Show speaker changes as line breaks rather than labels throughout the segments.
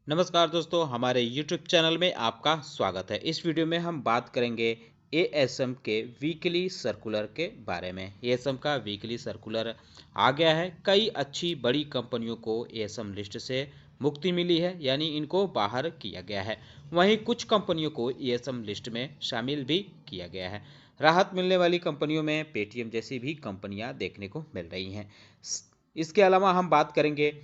नमस्कार दोस्तों, हमारे YouTube चैनल में आपका स्वागत है। इस वीडियो में हम बात करेंगे एएसएम के वीकली सर्कुलर के बारे में। एएसएम का वीकली सर्कुलर आ गया है। कई अच्छी बड़ी कंपनियों को एएसएम लिस्ट से मुक्ति मिली है, यानी इनको बाहर किया गया है। वहीं कुछ कंपनियों को एएसएम लिस्ट में शामिल भी किया गया है। राहत मिलने वाली कंपनियों में पेटीएम जैसी भी कंपनियां देखने को मिल रही हैं। इसके अलावा हम बात करेंगे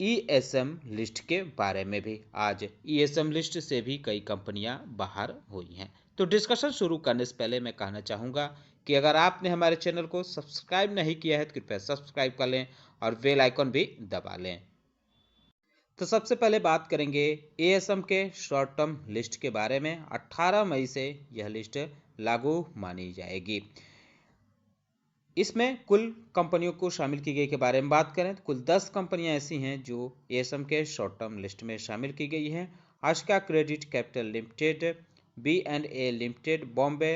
ईएसएम लिस्ट के बारे में भी। आज ईएसएम लिस्ट से भी कई कंपनियां बाहर हुई हैं। तो डिस्कशन शुरू करने से पहले मैं कहना चाहूँगा कि अगर आपने हमारे चैनल को सब्सक्राइब नहीं किया है तो कृपया सब्सक्राइब कर लें और बेल आइकन भी दबा लें। तो सबसे पहले बात करेंगे एएसएम के शॉर्ट टर्म लिस्ट के बारे में। 18 मई से यह लिस्ट लागू मानी जाएगी। इसमें कुल कंपनियों को शामिल की गई के बारे में बात करें तो कुल 10 कंपनियां ऐसी हैं जो एएसएम के शॉर्ट टर्म लिस्ट में शामिल की गई हैं। आशिका क्रेडिट कैपिटल लिमिटेड, बी&ए limited, Bombay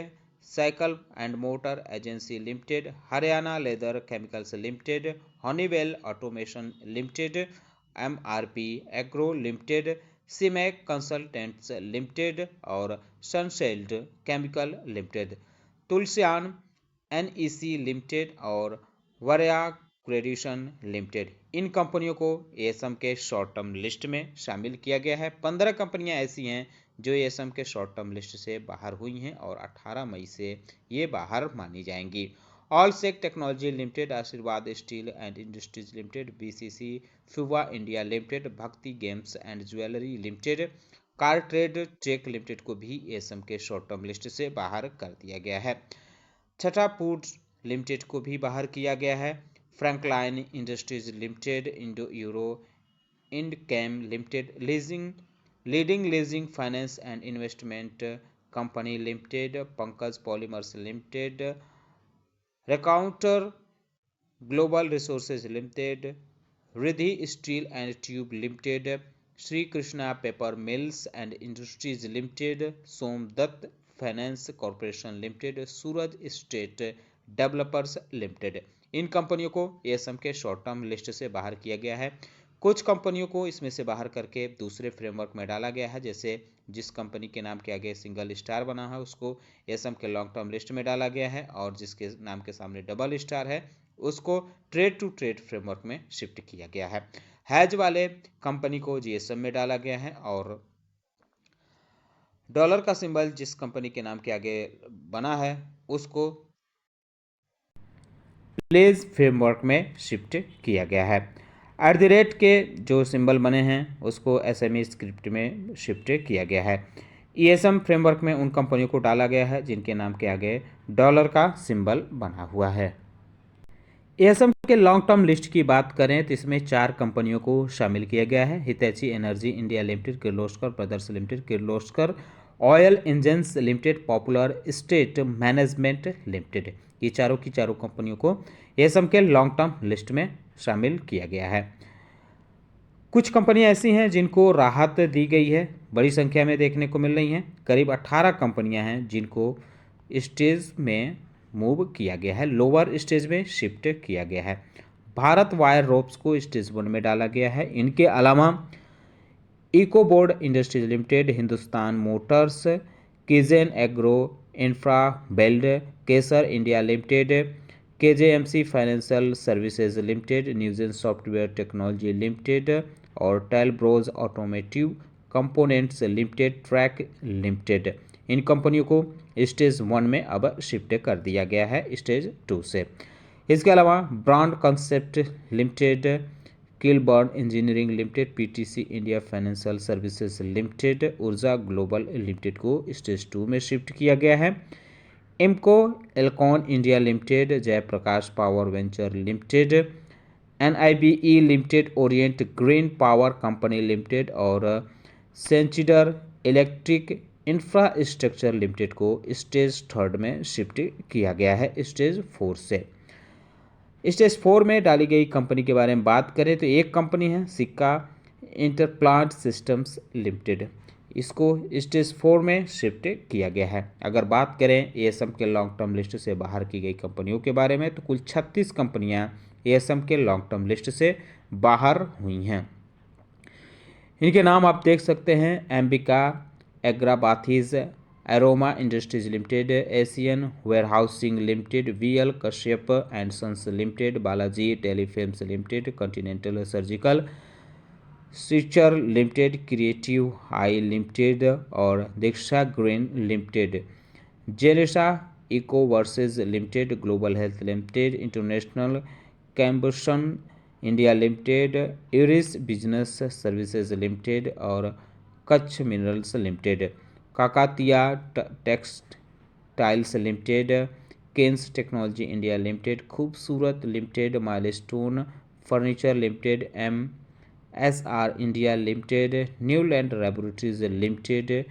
cycle and motor agency limited, Haryana leather chemicals limited, Honeywell automation limited, MRP agro limited, Seamec consultants limited और Sunshield chemical limited, Tulsian NEC limited और वरया क्रेडिशन लिमिटेड। इन कंपनियों को एएसएम के शॉर्ट टर्म लिस्ट में शामिल किया गया है। 15 कंपनियां ऐसी हैं जो एएसएम के शॉर्ट टर्म लिस्ट से बाहर हुई हैं और 18 मई से ये बाहर मानी जाएंगी। Allsec technology limited, Aashirwad steel and industries limited, BCC Fuba India limited, Bhakti gems and jewellery limited, car trade tech limited को भी एएसएम के शॉर्ट टर्म लिस्ट से बाहर कर दिया गया है। टाटा फूड्स लिमिटेड को भी बाहर किया गया है। Franklin industries limited, Indo Euro Indchem limited, leading leasing finance and investment company limited, Pankaj polymers limited, Raconteur global resources limited, Riddhi steel and tube limited, Shri Krishna paper mills and industries limited, Somdatt finance corporation limited, Suraj estate developers limited. इन कंपनियों को ASM के short term list से बाहर किया गया है। कुछ कंपनियों को इसमें से बाहर करके दूसरे फ्रेमवर्क में डाला गया है। जैसे जिस कंपनी के नाम के आगे सिंगल स्टार बना है उसको एएसएम के लॉन्ग टर्म लिस्ट में डाला गया है, और जिसके नाम के सामने डबल स्टार है उसको ट्रेड टू ट्रेड फ्रेमवर्क में शिफ्ट किया गया है। हैज वाले कंपनी को जीएसएम में डाला गया है, और डॉलर का सिंबल जिस कंपनी के नाम के आगे बना है उसको प्लेज फ्रेमवर्क में शिफ्ट किया गया है। एट द रेट के जो सिंबल बने हैं उसको एसएमई स्क्रिप्ट में शिफ्ट किया गया है। ईएसएम फ्रेमवर्क में उन कंपनियों को डाला गया है जिनके नाम के आगे डॉलर का सिंबल बना हुआ है। एएसएम के लॉन्ग टर्म लिस्ट की बात करें तो इसमें 4 कंपनियों को शामिल किया गया है। Hitachi energy India limited, Kirloskar brothers limited, Kirloskar oil engines limited, popular estate management limited. ये चारों की चारों कंपनियों को एएसएम के लॉन्ग टर्म लिस्ट में शामिल किया गया है। कुछ कंपनियां ऐसी हैं जिनको राहत दी गई है, बड़ी संख्या में देखने को मिल रही हैं। करीब 18 कंपनियां हैं जिनको स्टेज में मूव किया गया है, लोअर स्टेज में शिफ्ट किया गया है। भारत वायर रोप्स को स्टेज 1 में डाला गया है। इनके अलावा Ecoboard industries limited, Hindustan motors, किजेन एग्रो इंफ्रा बेल्ड, Kesar India limited, KJMC financial services limited, Newgen software technology limited और टेलब्रोज ऑटोमेटिव कंपोनेंट्स लिमिटेड, ट्रैक लिमिटेड। इन कंपनियों को स्टेज 1 में अब शिफ्ट कर दिया गया है स्टेज 2 से। इसके अलावा brand concept limited, Kilburn engineering limited, PTC India financial services limited, Urja global limited को स्टेज 2 में शिफ्ट किया गया है। Imco Alcon India limited, Jaiprakash power venture limited, NIBE limited, orient green power company limited और सेंचिडर इलेक्ट्रिक इंफ्रास्ट्रक्चर लिमिटेड को stage 3 में shift किया गया है स्टेज 4 से। स्टेज 4 में डाली गई कंपनी के बारे में बात करें तो एक कंपनी है सिक्का इंटरप्लांट सिस्टम्स लिमिटेड। इसको स्टेज 4 में शिफ्ट किया गया है। अगर बात करें एएसएम के लॉन्ग टर्म लिस्ट से बाहर की गई कंपनियों के बारे में तो कुल 36 कंपनियां एएसएम के लॉन्ग टर्म लिस्ट से बाहर हुई हैं। इनके नाम आप देख सकते हैं, एम्बिका एग्राबाथीज, aroma industries limited, Asian warehousing limited, VL Kashyap and sons limited, Balaji telefilms limited, continental surgical स्विचर लिमिटेड, क्रिएटिव आई लिमिटेड और दीक्षा ग्रीन लिमिटेड, जेनेसा इको वर्सेज limited, global health limited, international combustion India limited, यूरिस बिजनेस सर्विसेज लिमिटेड और Kutch minerals limited, Kakatiya textiles limited, Kaynes technology India limited, Khoobsurat limited, milestone furniture limited, MSR India limited, Newland laboratories limited,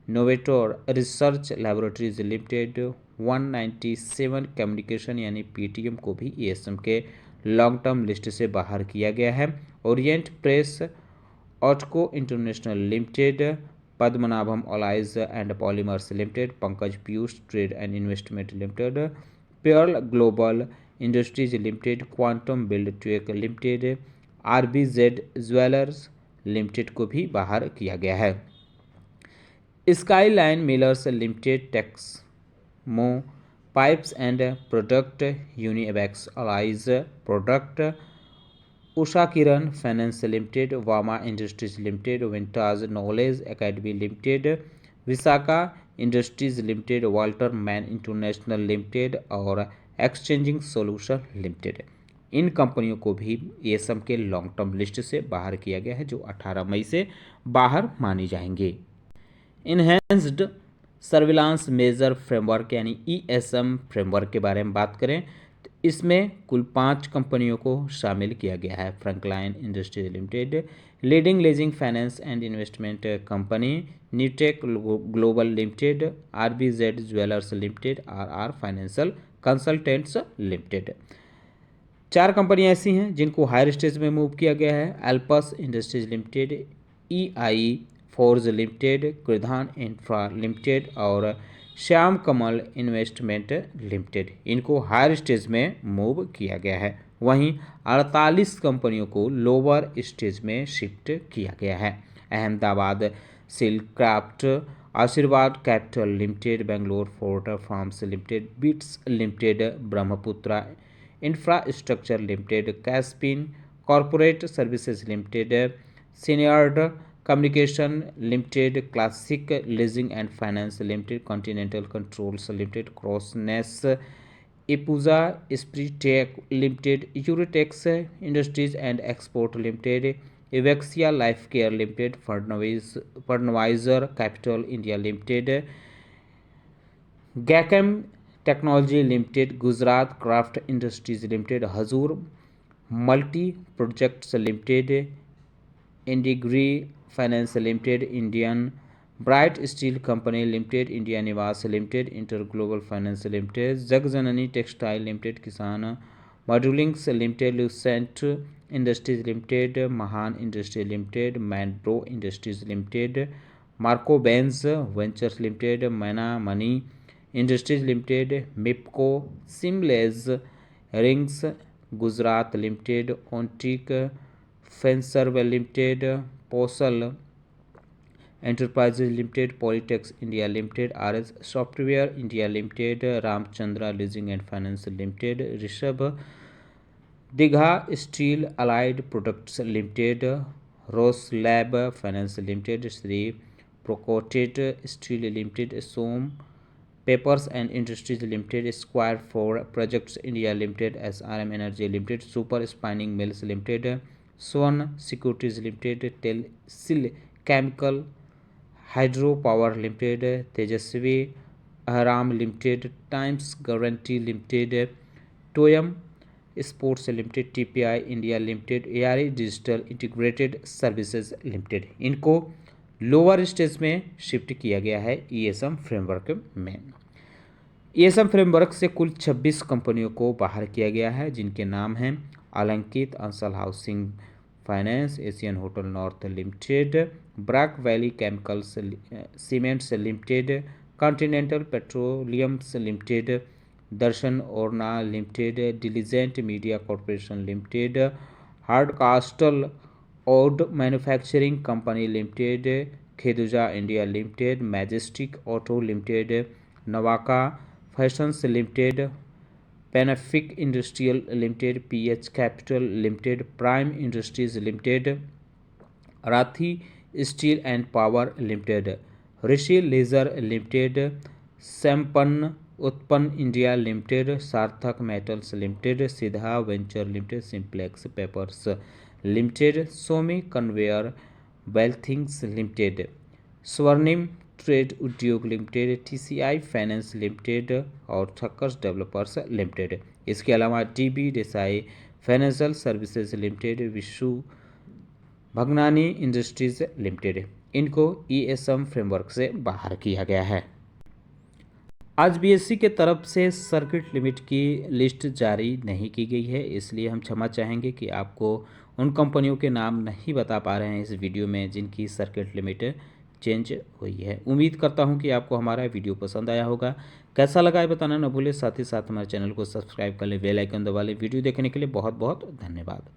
Novateor research laboratories limited, 197 communication यानी PTM को भी ESM के long term list से बाहर किया गया है। ओरिएंट प्रेस ऑटको international limited, Padmanabham alloys and polymers limited, Pankaj Piyush trade and investment limited, Pearl global industries limited, quantum build tech limited, RBZ jewellers limited को भी बाहर किया गया है। Skyline millars limited, Texmo pipes and product, यूनिएवेक्स alloys product, Usha Kiran finance limited, Vama industries limited, vintage knowledge academy limited, Vishakha industries limited, Walter man international limited और exchanging solution limited. इन कंपनियों को भी ESM के लॉन्ग टर्म लिस्ट से बाहर किया गया है, जो 18 मई से बाहर मानी जाएंगे। इन्हेंस्ड सर्विलांस मेजर फ्रेमवर्क यानी ESM फ्रेमवर्क के बारे में बात करें तो इसमें कुल 5 कंपनियों को शामिल किया गया है। Franklin industries limited, leading leasing finance and investment company, Newtek global limited, RBZ jewellers limited, RR financial consultants limited. 4 कंपनियां ऐसी हैं जिनको हायर स्टेज में मूव किया गया है। Alps industries limited, EI forge limited, Kridhan infra limited और श्याम कमल इन्वेस्टमेंट लिमिटेड, इनको हायर स्टेज में मूव किया गया है। वहीं 48 कंपनियों को लोअर स्टेज में शिफ्ट किया गया है। Ahmedabad silk craft, Ashirwad capital limited, Bangalore fort farms limited, bits limited, Brahmaputra infrastructure limited, Caspian corporate services limited, Cinerad communication limited, classic leasing and finance limited, continental controls limited, क्रॉसनेस इपूजा स्प्रीटेक limited, Eurotex industries and export limited, Evexia life care limited, फर्नवाइजर capital India limited, GACM technology limited, Gujarat craft industries limited, Hazoor multi projects limited, Indergiri finance limited, Indian bright steel company limited, India Niwas limited, inter global finance limited, Jagjanani textile limited, Kisan mouldings limited, Lucent industries limited, Mahan industry limited, मैनप्रो industries limited, Marco Benz ventures limited, Mena Mani industries limited, Mipco seamless rings Gujarat limited, Ontic Finserve limited, पोसल enterprises limited, Polytex India limited, RS software India limited, Ramchandra leasing and finance limited, Rishabh Digha steel allied products limited, रोस lab finance limited, Shri precoated steel limited, Som papers and industries limited, square four projects India limited, SRM energy limited, super spinning mills limited, Swarn securities limited, टेलसिल chemical hydro power limited, Tejasvi अहराम limited, Times guarantee limited, Toyam sports limited, TPI India limited, ARI digital integrated services limited, इनको lower stage में shift किया गया है ESM framework में। ESM framework से कुल 26 कंपनियों को बाहर किया गया है, जिनके नाम हैं Alankit Ansal housing finance, Asian hotel north limited, Barak valley chemicals cements limited, continental petroleums limited, Darshan Orna limited, diligent media corporation limited, Hardcastle Waud manufacturing company limited, खेदुजा India limited, majestic auto limited, नवाका fashions limited, Panafic industrial limited, PH capital limited, prime industries limited, Rathi steel and power limited, Rishi laser limited, Sampann Utpann India limited, Sarthak metals limited, Siddha venture limited, simplex papers limited, Somi conveyor वेल्थिंग्स limited, स्वर्णिम trade उद्योग limited, TCI finance limited और Thakkar developers limited. इसके अलावा dB Desai financial services limited, Vishu Bhagnani industries limited, इनको ESM framework से बाहर किया गया है। आज बीएससी के तरफ से सर्किट लिमिट की लिस्ट जारी नहीं की गई है, इसलिए हम क्षमा चाहेंगे कि आपको उन कंपनियों के नाम नहीं बता पा रहे हैं इस वीडियो में जिनकी सर्किट लिमिट चेंज हुई है। उम्मीद करता हूं कि आपको हमारा वीडियो पसंद आया होगा। कैसा लगा है बताना न भूलें, साथ ही साथ हमारे चैनल को सब्सक्राइब कर लें, बेल आइकन दबा लें। वीडियो देखने के लिए बहुत बहुत धन्यवाद।